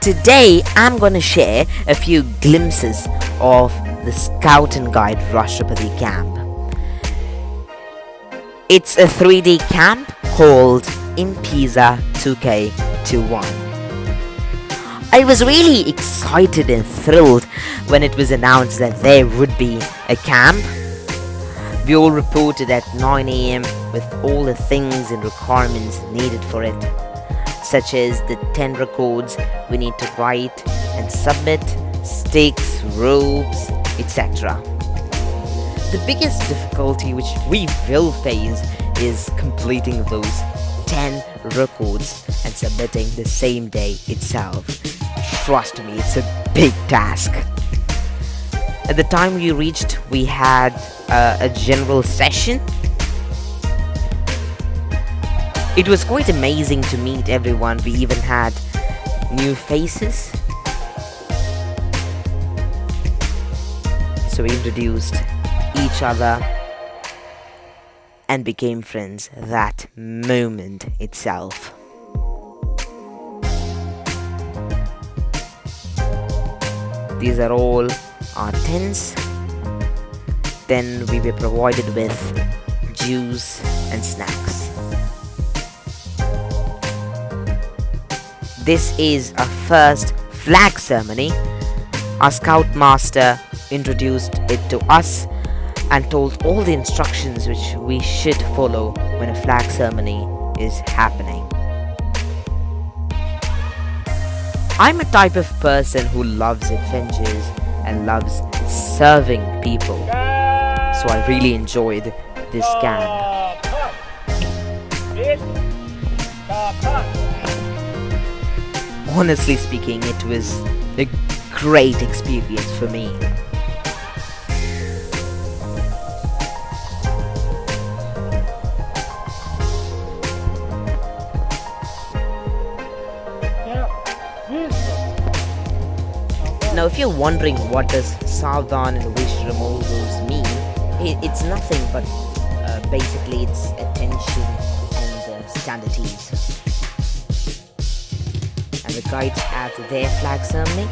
Today I'm going to share a few glimpses of the Scout and Guide Rashtrapathi camp. It's a 3D camp called Impeeza 2K21. I was really excited and thrilled when it was announced that there would be a camp. We all reported at 9 a.m. with all the things and requirements needed for it, such as the 10 records we need to write and submit, sticks, ropes, etc. The biggest difficulty which we will face is completing those 10 records and submitting the same day itself. Trust me, it's a big task. At the time we reached, we had a general session. It was quite amazing to meet everyone. We even had new faces. So we introduced each other and became friends that moment itself. These are all our tents. Then we were provided with juice and snacks. This is our first flag ceremony. Our scout master introduced it to us and told all the instructions which we should follow when a flag ceremony is happening. I'm a type of person who loves adventures and loves serving people, so I really enjoyed this camp. Honestly speaking, it was a great experience for me. Now, if you're wondering what does Savdhan and Wish removals mean, it's nothing but basically it's attention and standard ease. And the guides have their flag ceremony.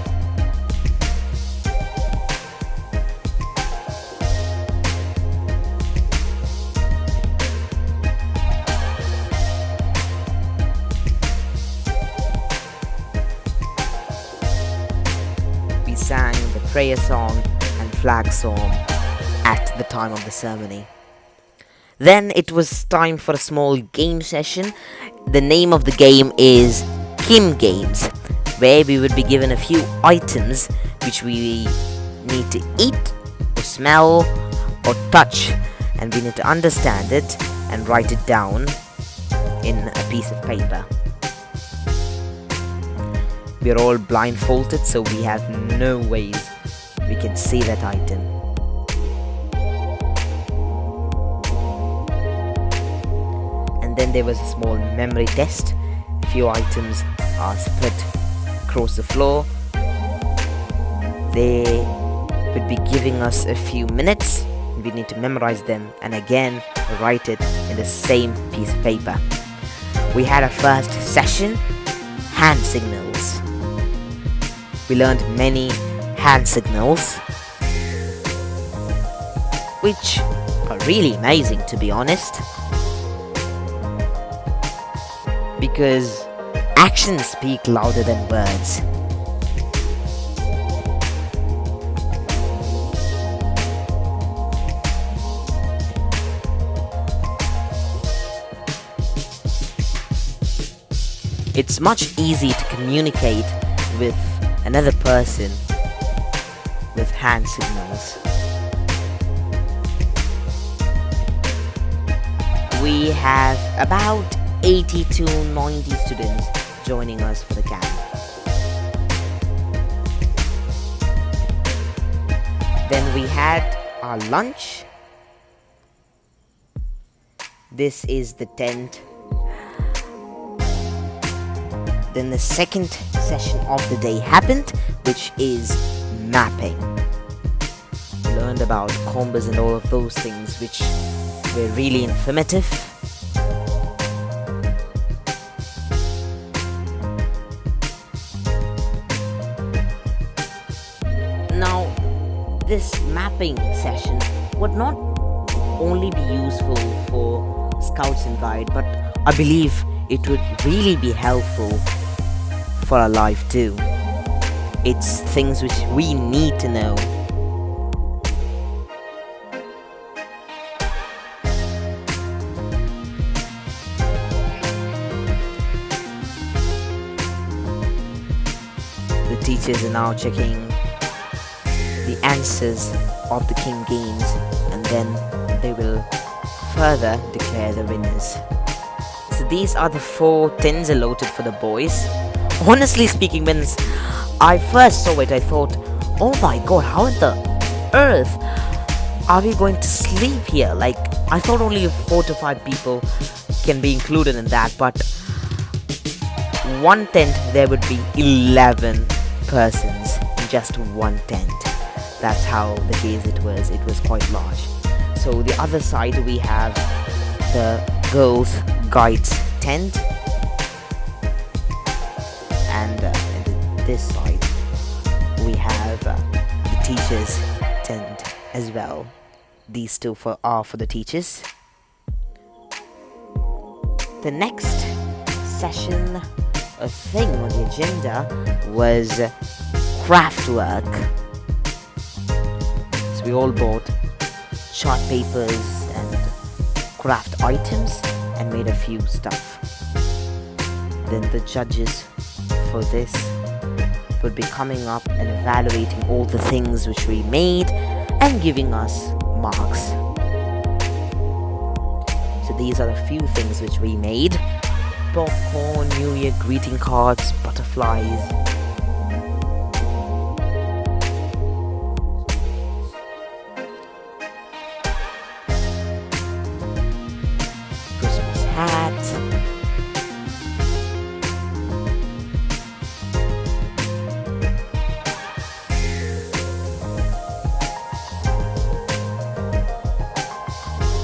We sang the prayer song and flag song at the time of the ceremony. Then it was time for a small game session. The name of the game is Kim Games, where we would be given a few items which we need to eat or smell or touch, and we need to understand it and write it down in a piece of paper. We are all blindfolded, so we have no ways we can see that item. And then there was a small memory test. A few items are split across the floor. They would be giving us a few minutes. We need to memorize them and again write it in the same piece of paper. We had our first session, hand signals. We learned many hand signals, which are really amazing, to be honest, because actions speak louder than words. It's much easier to communicate with another person with hand signals. We have about 80 to 90 students joining us for the camp. Then we had our lunch. This is the tent. Then the second session of the day happened, which is mapping. We learned about compass and all of those things, which were really informative. this mapping session would not only be useful for Scouts and Guide, but I believe it would really be helpful for our life too. It's things which we need to know. The teachers are now checking the answers of the King Games, and then they will further declare the winners. So these are the 4 tins allotted for the boys. Honestly speaking, when I first saw it, I thought, oh my god, how on the earth are we going to sleep here? Like, I thought only 4 to 5 people can be included in that, but one tent there would be 11 persons in just one tent. That's how the case it was. It was quite large. So the other side we have the girls' guides tent, and this side we have the teachers' tent as well. These two are for the teachers. The next session, a thing on the agenda, was craft work. So we all bought chart papers and craft items and made a few stuff. Then the judges for this would be coming up and evaluating all the things which we made and giving us marks. So these are the few things which we made: popcorn, New Year greeting cards, butterflies. Christmas hat.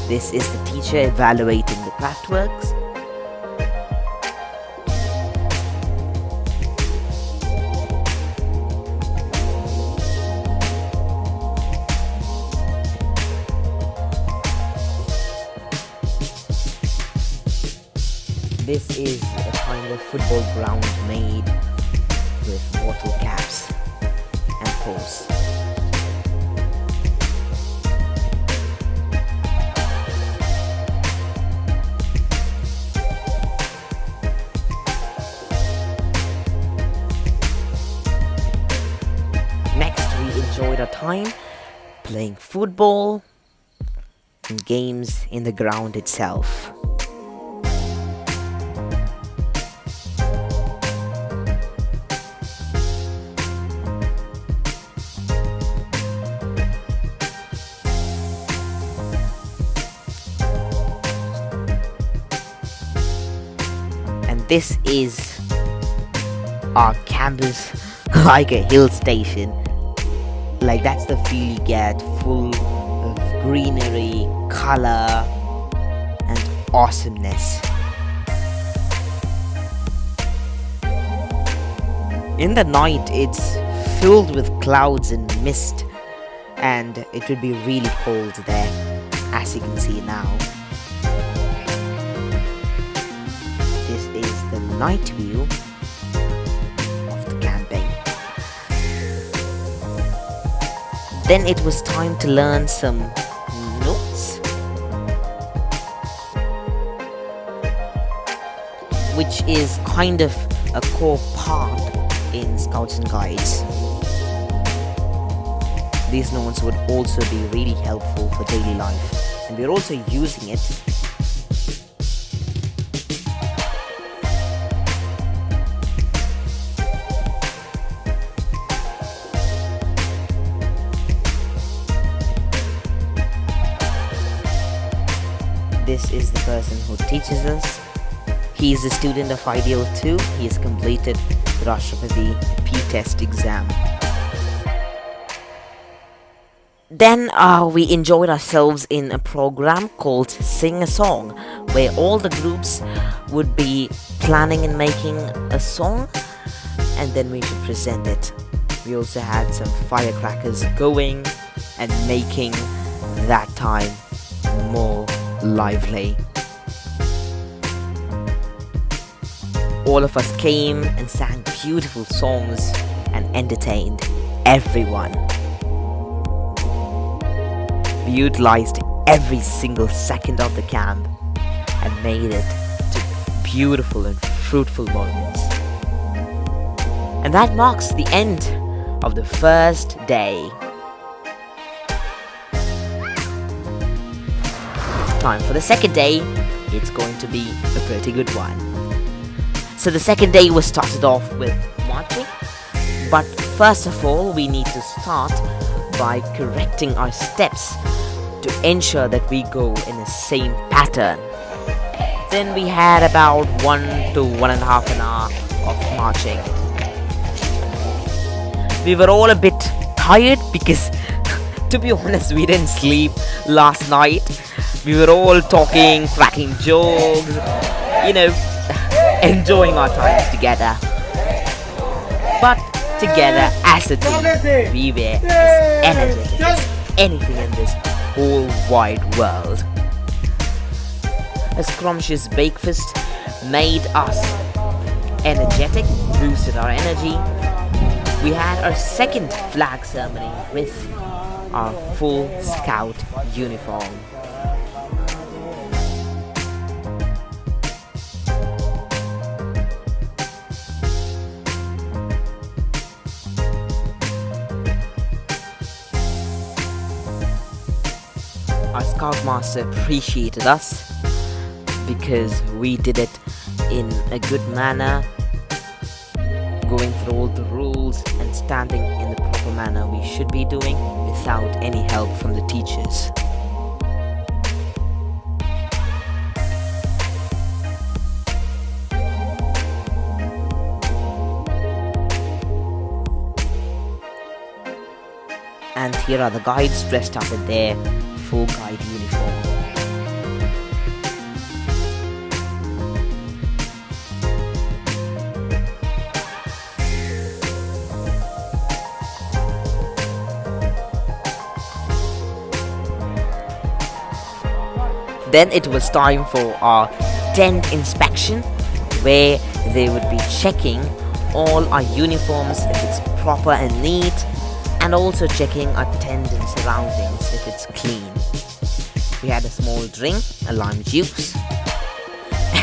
This is the teacher evaluating the craft works. This is a kind of football ground made with bottle caps and poles. Next, we enjoyed our time playing football and games in the ground itself. This is our campus, like a hill station. Like, that's the feel you get, full of greenery, color, and awesomeness. In the night, it's filled with clouds and mist, and it will be really cold there, as you can see now. The night view of the camping. Then it was time to learn some notes, which is kind of a core part in Scouts and Guides. These notes would also be really helpful for daily life, and we're also using it . This is the person who teaches us. He is a student of Ideal 2. He has completed the Rashtrapathi P-Test exam. Then we enjoyed ourselves in a program called Sing a Song, where all the groups would be planning and making a song, and then we should present it. We also had some firecrackers going, and making that time more lively. All of us came and sang beautiful songs and entertained everyone. We utilized every single second of the camp and made it to beautiful and fruitful moments. And that marks the end of the first day. Time for the second day. It's going to be a pretty good one. So the second day was started off with marching, but first of all we need to start by correcting our steps to ensure that we go in the same pattern. Then we had about 1 to 1.5 an hour of marching. We were all a bit tired because to be honest, we didn't sleep last night. We were all talking, cracking jokes, enjoying our times together. But together as a team, we were as energetic as anything in this whole wide world. A scrumptious breakfast made us energetic, boosted our energy. We had our second flag ceremony with our full scout uniform. Our scoutmaster appreciated us because we did it in a good manner, going through all the rules and standing in the proper manner we should be doing without any help from the teachers. And here are the guides dressed up in their full guide uniform. Then it was time for our tent inspection, where they would be checking all our uniforms if it's proper and neat, and also checking our tent and surroundings if it's clean. We had a small drink, a lime juice,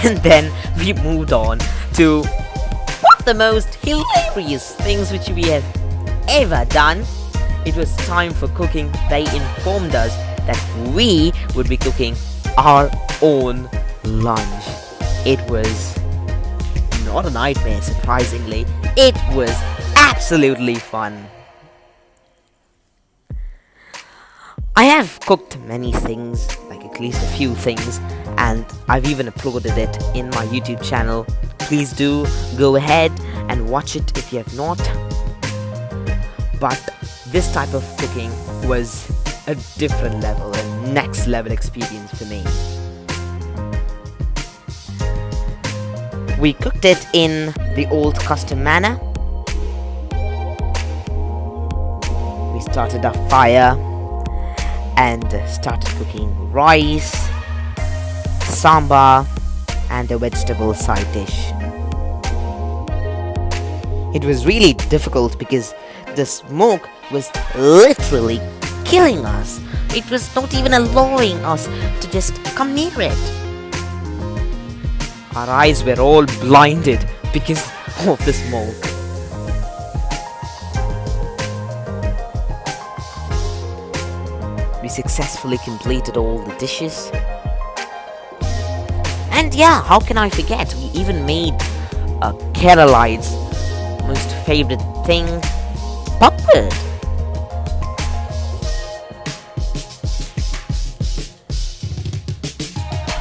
and then we moved on to one of the most hilarious things which we have ever done. It was time for cooking. They informed us that we would be cooking our own lunch. It was not a nightmare, surprisingly. It was absolutely fun. I have cooked many things, like at least a few things, and I've even uploaded it in my YouTube channel. Please do go ahead and watch it if you have not. But this type of cooking was a different level, a next level experience for me. We cooked it in the old custom manner. We started a fire and started cooking rice, sambar, and a vegetable side dish. It was really difficult because the smoke was literally killing us. It was not even allowing us to just come near it. Our eyes were all blinded because of the smoke. We successfully completed all the dishes. And yeah, how can I forget? We even made Kerala's most favorite thing, puppet.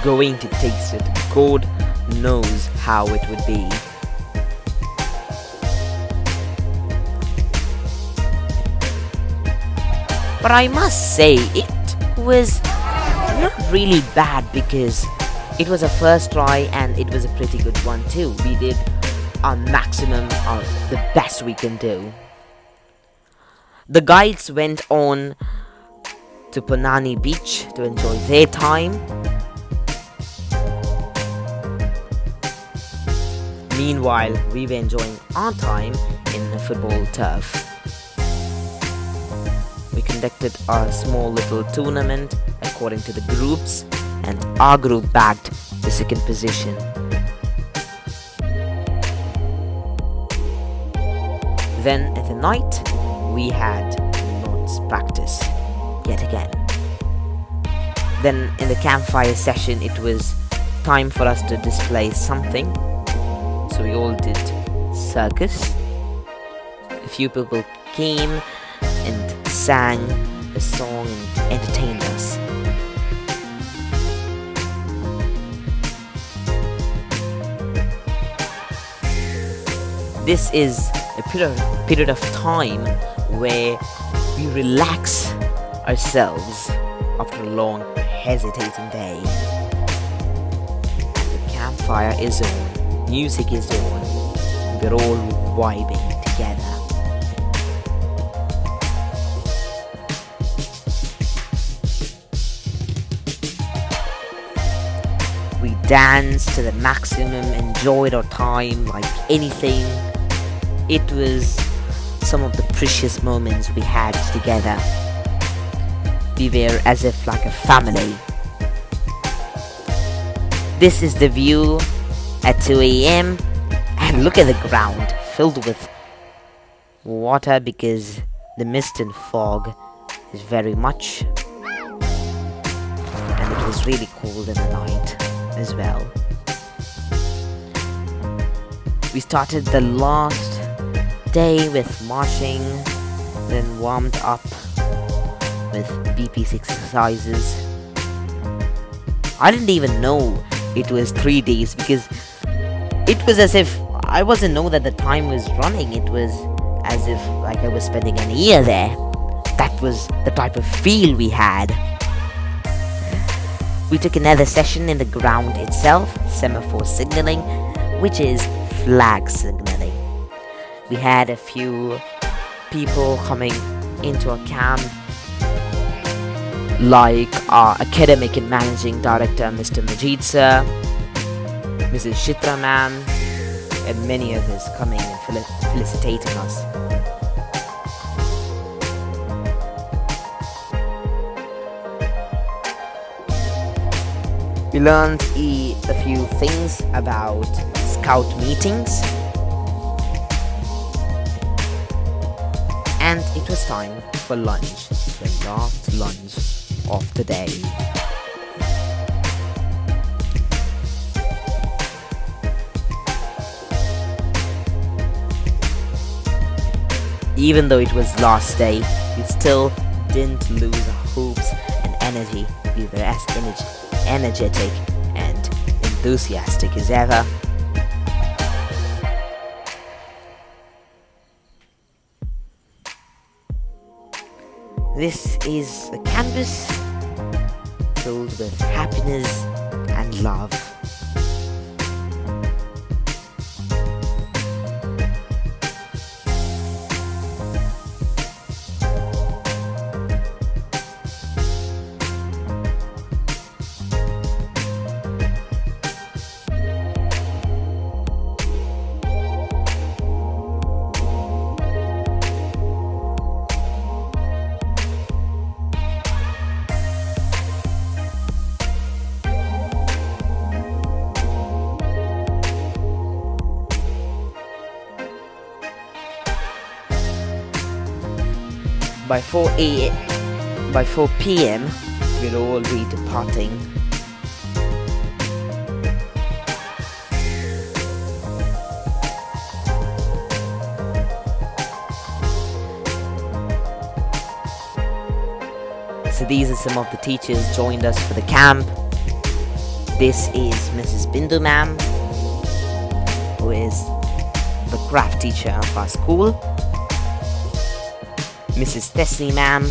Going to taste it. God knows how it would be. But I must say, it was not really bad because it was a first try and it was a pretty good one too. We did our maximum, the best we can do. The guides went on to Panani Beach to enjoy their time. Meanwhile, we were enjoying our time in the football turf. We conducted a small little tournament according to the groups, and our group bagged the second position. Then at the night, we had notes practice yet again. Then in the campfire session, it was time for us to display something. So we all did circus. A few people came and sang a song and entertained us. This is a period of time where we relax ourselves after a long hesitating day. The campfire is on, music is on, we're all vibing together. We danced to the maximum, enjoyed our time like anything. It was some of the precious moments we had together. We were as if like a family. This is the view at 2 a.m. and look at the ground filled with water because the mist and fog is very much, and it was really cold in the night as well. We started the last day with marching, then warmed up with BP's exercises. I didn't even know it was 3 days because it was as if I wasn't know that the time was running. It was as if like I was spending a year there. That was the type of feel we had. We took another session in the ground itself, semaphore signaling, which is flag signaling. We had a few people coming into our camp, like our academic and managing director, Mr. Majid sir, Mrs. Shitra ma'am, and many others coming and felicitating us. We learned a few things about scout meetings, and it was time for lunch, the last lunch of the day. Even though it was last day, we still didn't lose our hopes and energy. We were as energetic and enthusiastic as ever. This is a canvas filled with happiness and love. By 4 p.m. we'll all be departing. So these are some of the teachers joined us for the camp. This is Mrs. Bindu ma'am, who is the craft teacher of our school. Mrs. Tesni ma'am,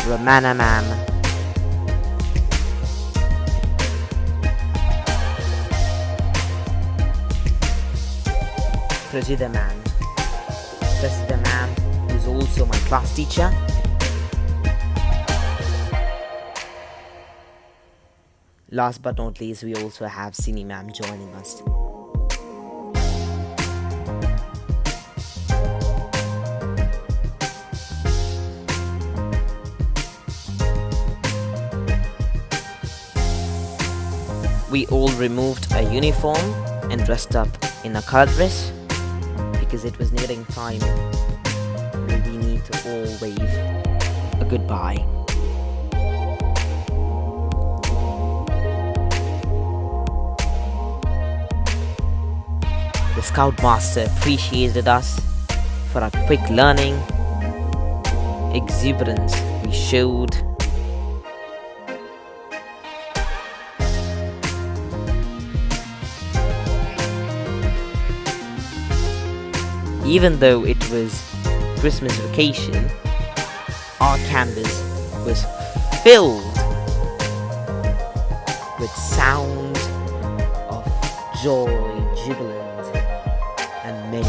Ramana ma'am, Prajita ma'am. Prajita ma'am, who's also my class teacher. Last but not least, we also have Sini ma'am joining us. We all removed our uniform and dressed up in a colour dress because it was nearing time where we need to all wave a goodbye. The Scoutmaster appreciated us for our quick learning, exuberance we showed, even though it was Christmas vacation. Our campus was filled with sound of joy, jubilant, and many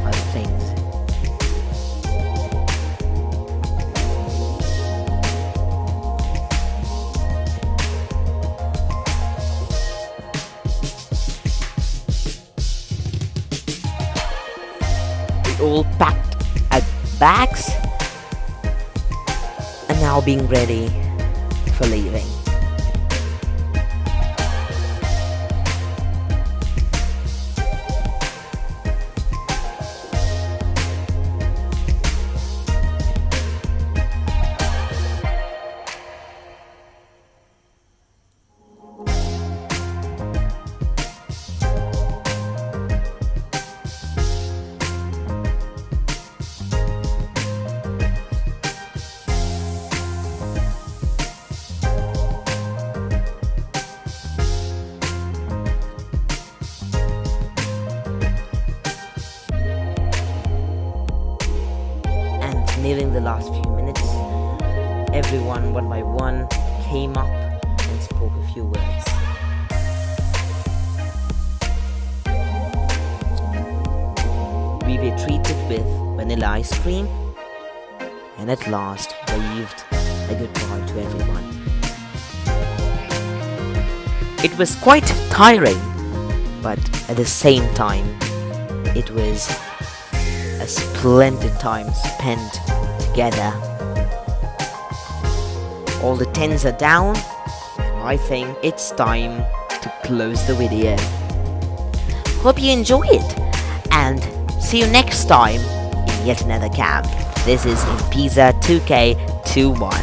other things. We all packed our bags and now being ready for leaving. Nearing the last few minutes, everyone one by one came up and spoke a few words. We were treated with vanilla ice cream and at last waved a goodbye to everyone. It was quite tiring, but at the same time, it was a splendid time spent together. All the tents are down, and I think it's time to close the video. Hope you enjoy it, and see you next time in yet another camp. This is Impeeza 2K21.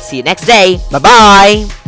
See you next day. Bye bye.